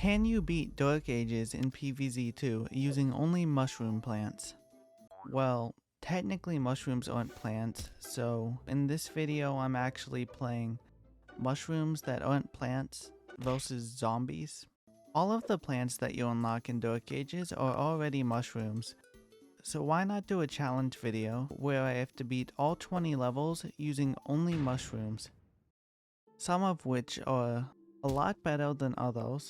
Can you beat Dark Ages in PvZ2 using only mushroom plants? Well, technically mushrooms aren't plants, so in this video I'm actually playing mushrooms that aren't plants versus zombies. All of the plants that you unlock in Dark Ages are already mushrooms, so why not do a challenge video where I have to beat all 20 levels using only mushrooms, some of which are a lot better than others.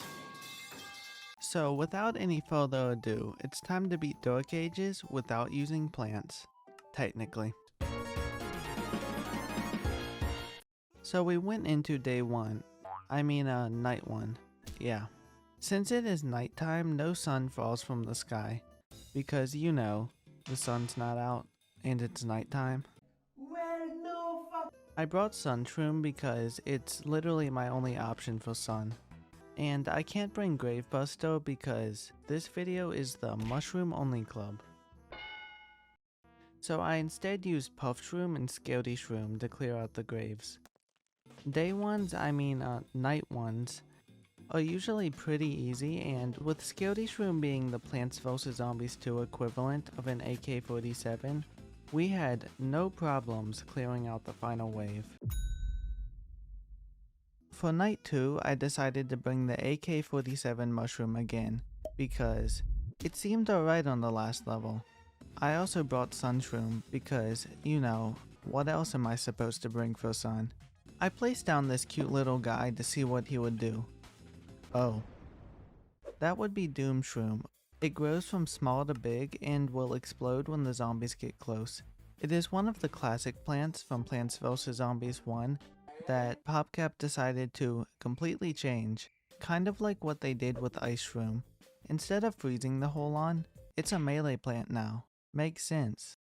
So without any further ado, it's time to beat Dark Ages without using plants, technically. So we went into day 1, night 1, yeah. Since it is nighttime, no sun falls from the sky, because you know, the sun's not out, and it's nighttime. Well, no fuck. I brought Sunshroom because it's literally my only option for sun. And I can't bring Gravebuster because this video is the mushroom only club. So I instead used Puffshroom and Scaredy Shroom to clear out the graves. Day ones, night ones, are usually pretty easy, and with Scaredy Shroom being the Plants vs Zombies 2 equivalent of an AK-47, we had no problems clearing out the final wave. For night 2, I decided to bring the AK-47 mushroom again, because it seemed alright on the last level. I also brought Sunshroom because, you know, what else am I supposed to bring for sun? I placed down this cute little guy to see what he would do. Oh. That would be Doom-shroom. It grows from small to big and will explode when the zombies get close. It is one of the classic plants from Plants vs Zombies 1 that PopCap decided to completely change, kind of like what they did with Ice Shroom. Instead of freezing the whole on, it's a melee plant now. Makes sense.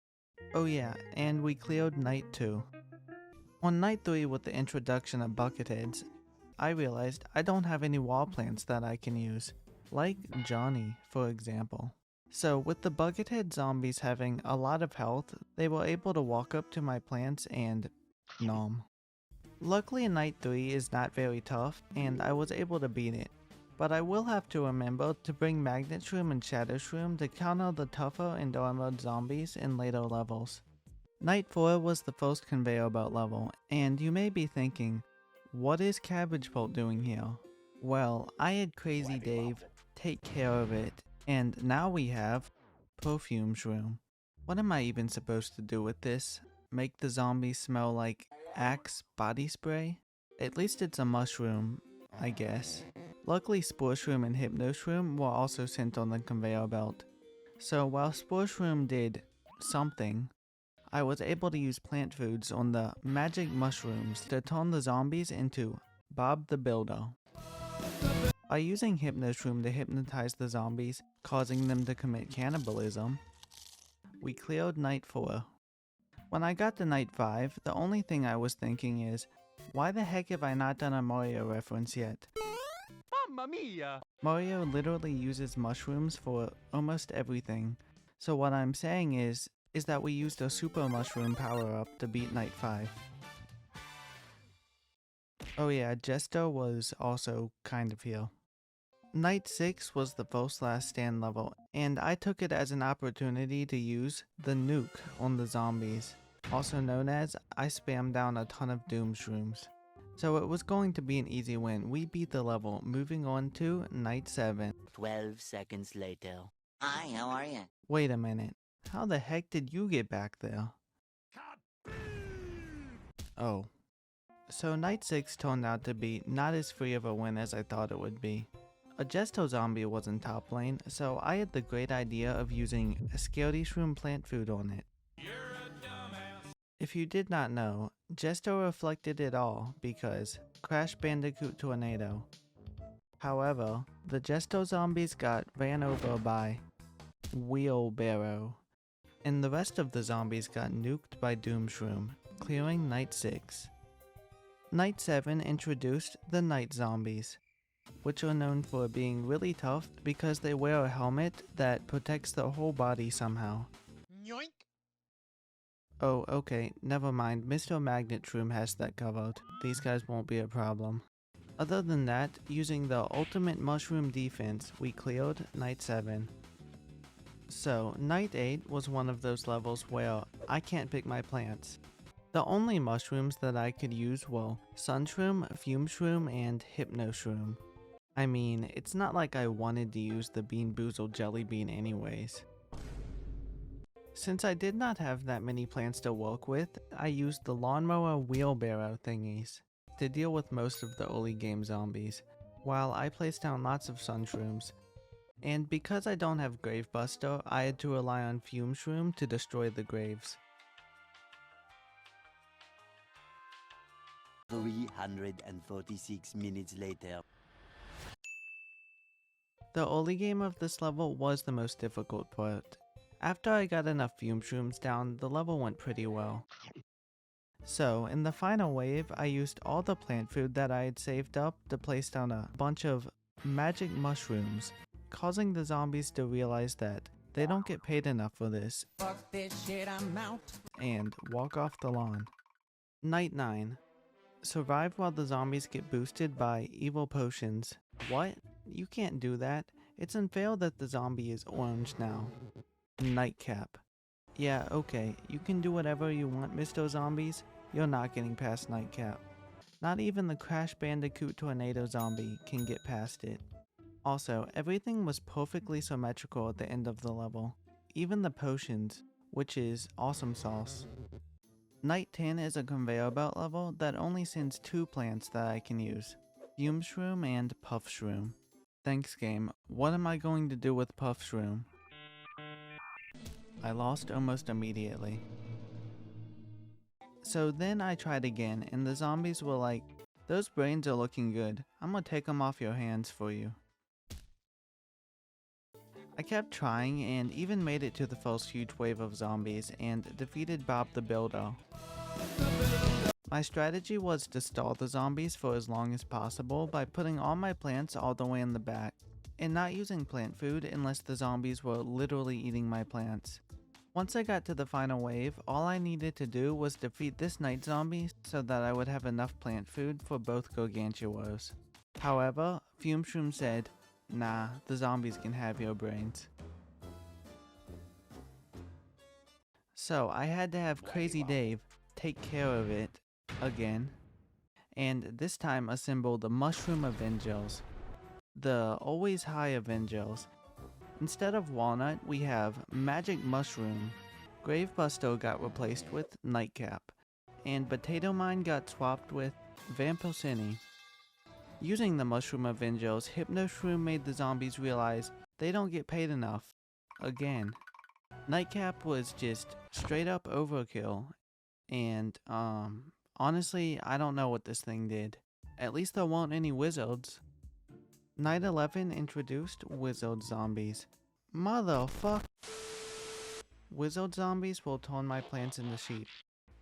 Oh yeah, and we cleared night 2. On night 3 with the introduction of bucketheads, I realized I don't have any wall plants that I can use, like Johnny, for example. So with the buckethead zombies having a lot of health, they were able to walk up to my plants and nom. Luckily night 3 is not very tough, and I was able to beat it, but I will have to remember to bring Magnet Shroom and Shadow Shroom to counter the tougher and armored zombies in later levels. Night 4 was the first conveyor belt level, and you may be thinking, what is Cabbage Bolt doing here? Well, I had Crazy Dave take care of it, and now we have Perfume Shroom. What am I even supposed to do with this? Make the zombies smell like Axe body spray? At least it's a mushroom, I guess. Luckily Spore Shroom and Hypno Shroom were also sent on the conveyor belt. So while Spore Shroom did something, I was able to use plant foods on the magic mushrooms to turn the zombies into Bob the Builder. By using Hypno Shroom to hypnotize the zombies, causing them to commit cannibalism, we cleared night 4. When I got to night 5, the only thing I was thinking is, why the heck have I not done a Mario reference yet? Mamma mia! Mario literally uses mushrooms for almost everything, so what I'm saying is that we used a super mushroom power-up to beat night 5. Oh yeah, Jester was also kind of here. Night 6 was the first last stand level, and I took it as an opportunity to use the nuke on the zombies, also known as I spammed down a ton of Doom-shrooms. So it was going to be an easy win. We beat the level, moving on to night 7. 12 seconds later. Hi, how are you? Wait a minute, how the heck did you get back there? Oh. So night 6 turned out to be not as free of a win as I thought it would be. A Jester zombie was in top lane, so I had the great idea of using a Scaredy Shroom plant food on it. If you did not know, Jester reflected it all because Crash Bandicoot Tornado. However, the Jester zombies got ran over by Wheelbarrow, and the rest of the zombies got nuked by Doom-shroom, clearing night 6. Night 7 introduced the Night Zombies, which are known for being really tough because they wear a helmet that protects their whole body somehow. Yoink! Oh, okay, never mind. Mr. Magnet Shroom has that covered. These guys won't be a problem. Other than that, using the ultimate mushroom defense, we cleared Night 7. So, Night 8 was one of those levels where I can't pick my plants. The only mushrooms that I could use were Sunshroom, Fume-shroom, and Hypno-shroom. I mean, it's not like I wanted to use the Bean Boozled Jelly Bean anyways. Since I did not have that many plants to work with, I used the lawnmower wheelbarrow thingies to deal with most of the early game zombies, while I placed down lots of Sunshrooms. And because I don't have Gravebuster, I had to rely on Fume-shroom to destroy the graves. 346 minutes later. The early game of this level was the most difficult part. After I got enough Fume-shrooms down, the level went pretty well. So, in the final wave, I used all the plant food that I had saved up to place down a bunch of magic mushrooms, causing the zombies to realize that they don't get paid enough for this, Fuck this shit, I'm out. and walk off the lawn. Night 9. Survive while the zombies get boosted by evil potions. What? You can't do that. It's unfair that the zombie is orange now. Nightcap. Yeah, okay, you can do whatever you want, Mr. Zombies. You're not getting past Nightcap. Not even the Crash Bandicoot Tornado Zombie can get past it. Also, everything was perfectly symmetrical at the end of the level. Even the potions, which is awesome sauce. Night 10 is a conveyor belt level that only sends 2 plants that I can use. Fume-shroom and Puff-shroom. Thanks game, what am I going to do with Puff-shroom? I lost almost immediately. So then I tried again and the zombies were like, those brains are looking good, I'm gonna take them off your hands for you. I kept trying and even made it to the first huge wave of zombies and defeated Bob the Builder. My strategy was to stall the zombies for as long as possible by putting all my plants all the way in the back, and not using plant food unless the zombies were literally eating my plants. Once I got to the final wave, all I needed to do was defeat this night zombie so that I would have enough plant food for both Gargantuars. However, Fume-shroom said, nah, the zombies can have your brains. So I had to have Crazy Dave take care of it again, and this time assemble the Mushroom Avengers, the always high Avengers. Instead of Walnut, we have Magic Mushroom, Gravebuster got replaced with Nightcap, and Potato Mine got swapped with Vampircini. Using the Mushroom Avengers, Hypno-shroom made the zombies realize they don't get paid enough. Again. Nightcap was just straight up overkill, and honestly, I don't know what this thing did. At least there weren't any wizards. Night 11 introduced wizard zombies. Motherfuck. Wizard zombies will turn my plants into sheep,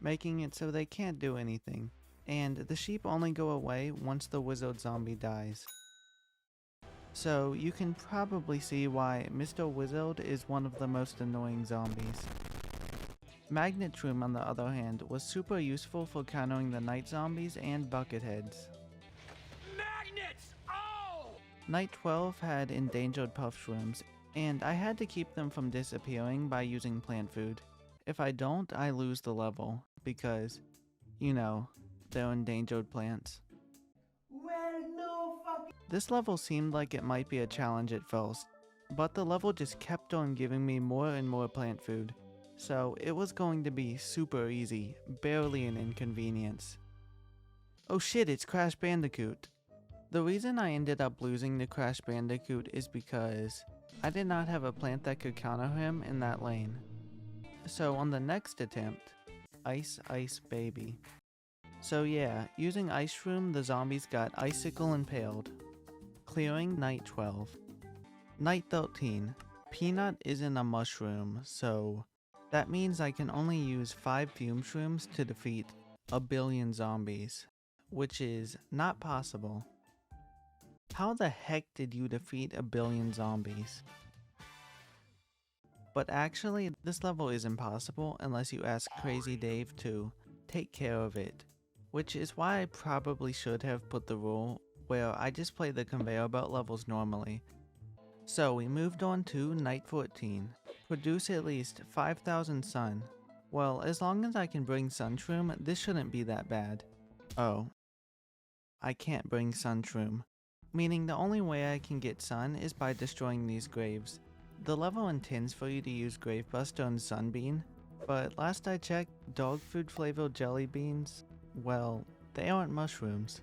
making it so they can't do anything, and the sheep only go away once the wizard zombie dies. So you can probably see why Mr. Wizard is one of the most annoying zombies. Magnet-shroom, on the other hand, was super useful for countering the night zombies and bucketheads. Magnets! Oh! Night 12 had endangered puff-shrooms, and I had to keep them from disappearing by using plant food. If I don't, I lose the level, because, you know, they're endangered plants. Well, no fucking. This level seemed like it might be a challenge at first, but the level just kept on giving me more and more plant food, so it was going to be super easy, barely an inconvenience. Oh shit, it's Crash Bandicoot. The reason I ended up losing to Crash Bandicoot is because I did not have a plant that could counter him in that lane. So on the next attempt, Ice Ice Baby. So yeah, using Ice Shroom, the zombies got Icicle Impaled. Clearing Night 12. Night 13. Peanut isn't a mushroom, so that means I can only use 5 fume shrooms to defeat a billion zombies, which is not possible. How the heck did you defeat a billion zombies? But actually, this level is impossible unless you ask Crazy Dave to take care of it, which is why I probably should have put the rule where I just play the conveyor belt levels normally. So we moved on to night 14. Produce at least 5,000 sun. Well, as long as I can bring Sunshroom, this shouldn't be that bad. Oh, I can't bring Sunshroom, meaning the only way I can get sun is by destroying these graves. The level intends for you to use Gravebuster and Sunbeam, but last I checked, dog food flavored jelly beans, well, they aren't mushrooms.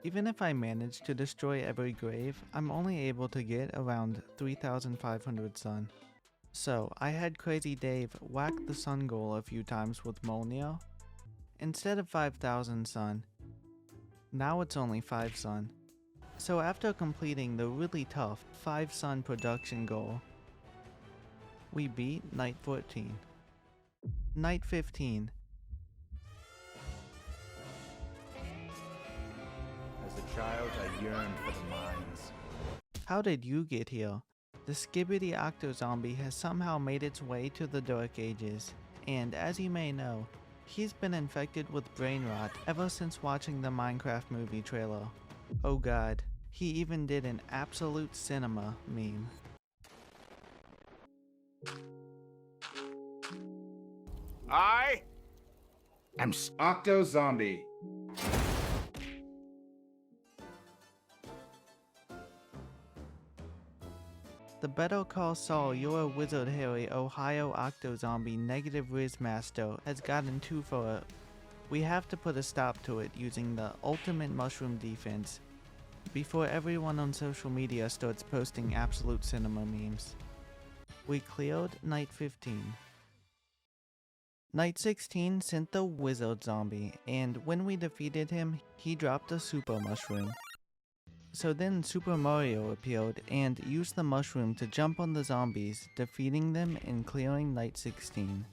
Even if I manage to destroy every grave, I'm only able to get around 3,500 sun. So I had Crazy Dave whack the sun goal a few times with Molnir. Instead of 5,000 sun, now it's only 5 sun. So after completing the really tough 5 sun production goal, we beat night 14. Night 15. As a child, I yearned for the mines. How did you get here? The Skibbity Octo Zombie has somehow made its way to the Dark Ages, and as you may know, he's been infected with brain rot ever since watching the Minecraft movie trailer. Oh god, he even did an absolute cinema meme. I am Octo Zombie. The Better Call Saul You're a Wizard Harry Ohio Octo Zombie Negative Riz Master has gotten too far. We have to put a stop to it using the ultimate mushroom defense before everyone on social media starts posting absolute cinema memes. We cleared night 15. Night 16 sent the Wizard Zombie, and when we defeated him, he dropped a Super Mushroom. So then Super Mario appeared and used the mushroom to jump on the zombies, defeating them and clearing night 16.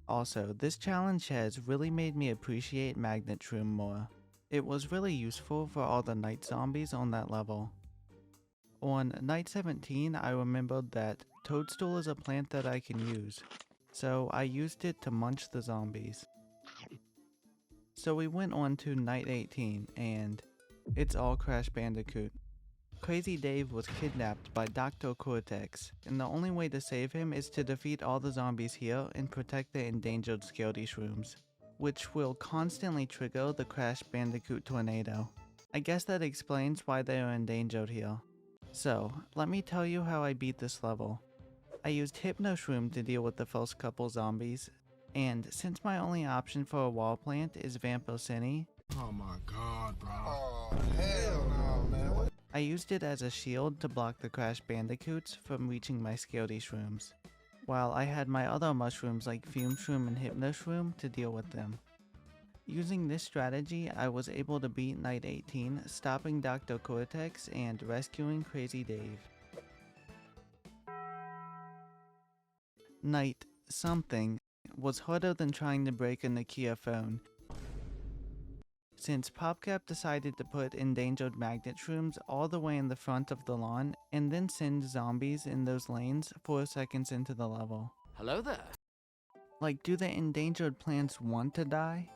Also, this challenge has really made me appreciate Magnet Shroom more. It was really useful for all the night zombies on that level. On night 17, I remembered that Toadstool is a plant that I can use, so I used it to munch the zombies. So we went on to night 18, and it's all Crash Bandicoot. Crazy Dave was kidnapped by Dr. Cortex, and the only way to save him is to defeat all the zombies here and protect the endangered Scaredy Shrooms, which will constantly trigger the Crash Bandicoot tornado. I guess that explains why they are endangered here. So, let me tell you how I beat this level. I used Hypno Shroom to deal with the first couple zombies, and since my only option for a wall plant is Vampocini, oh my god, bro. Oh, hell no, man. What? I used it as a shield to block the Crash Bandicoots from reaching my Scaredy Shrooms, while I had my other mushrooms like Fume Shroom and Hypno Shroom to deal with them. Using this strategy, I was able to beat night 18, stopping Dr. Cortex and rescuing Crazy Dave. Night something was harder than trying to break a Nokia phone, since PopCap decided to put endangered magnet shrooms all the way in the front of the lawn and then send zombies in those lanes 4 seconds into the level. Hello there. Like, do the endangered plants want to die?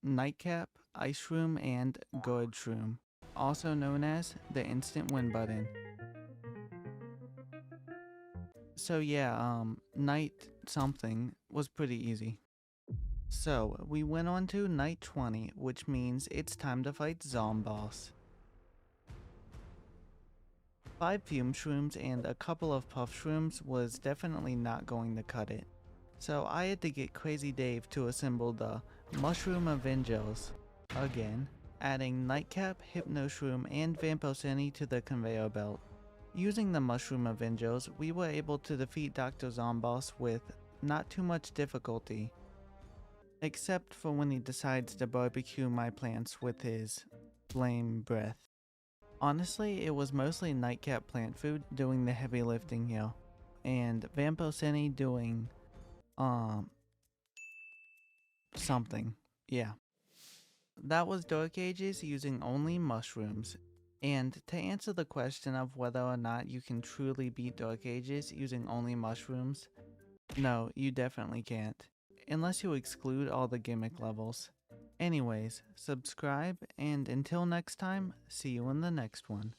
Nightcap, Ice Shroom, and Gourd Shroom, also known as the instant win button. So yeah, night something was pretty easy. So we went on to night 20, which means it's time to fight Zomboss. 5 Fume Shrooms and a couple of Puff Shrooms was definitely not going to cut it. So I had to get Crazy Dave to assemble the Mushroom Avengers again, adding Nightcap, Hypno Shroom, and Vampocini to the conveyor belt. Using the Mushroom Avengers, we were able to defeat Dr. Zomboss with not too much difficulty, except for when he decides to barbecue my plants with his flame breath. Honestly, it was mostly Nightcap plant food doing the heavy lifting here, and Vampocini doing something. Yeah. That was Dark Ages using only mushrooms. And to answer the question of whether or not you can truly beat Dark Ages using only mushrooms, no, you definitely can't. Unless you exclude all the gimmick levels. Anyways, subscribe, and until next time, see you in the next one.